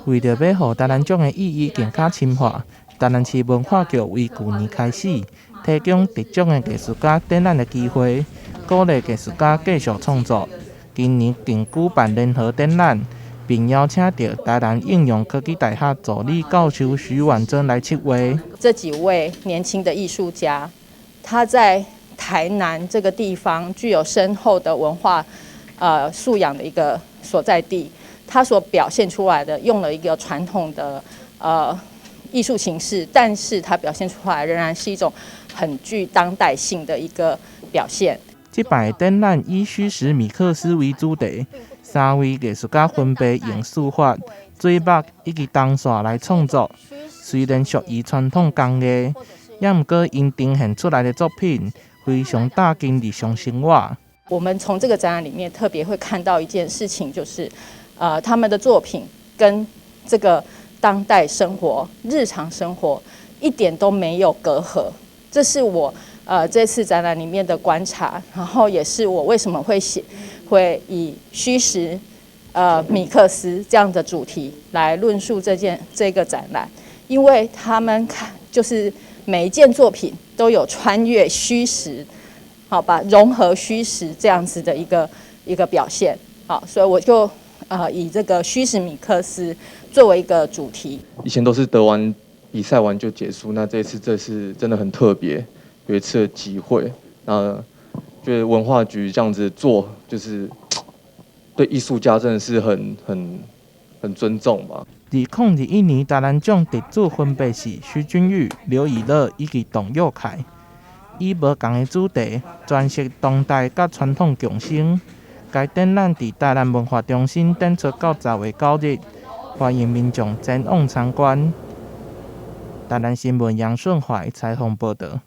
为着要让台南种的意义更加深化，台南市文化局为去年开始提供特种的艺术家展览的机会，鼓励艺术家继续创作。今年更举办联合展览，并邀请到台南应用科技大学助理教授徐婉珍来策划。这几位年轻的艺术家，他在台南这个地方具有深厚的文化素养的一个所在地，他所表现出来的用了一个传统的艺术形式，但是它表现出来仍然是一种很具当代性的一个表现。这摆展览以虚实米克斯为主题，3位艺术家分别用书法、水墨以及动线来创作。虽然属于传统工艺，也毋过因呈现出来的作品非常踏进日常生活。我们从这个展览里面特别会看到一件事情，就是他们的作品跟这个当代生活、日常生活一点都没有隔阂。这是我这次展览里面的观察，然后也是我为什么会以虚实米克斯这样的主题来论述这个展览，因为他们就是每一件作品都有穿越虚实，好把融合虚实这样子的一个表现，好，所以我就以这个虚实米克斯作为一个主题。以前都是得完比赛完就结束，那这次真的很特别，有一次的机会，觉得文化局这样子做，就是对艺术家真的是很尊重吧。2021年台南奖得主分别是徐君玉、刘以乐以及董佑凯，以无同的主题诠释当代甲传统共生。该展览伫台南文化中心展出到10月9日，欢迎民众前往参观。台南新闻杨顺怀采访报道。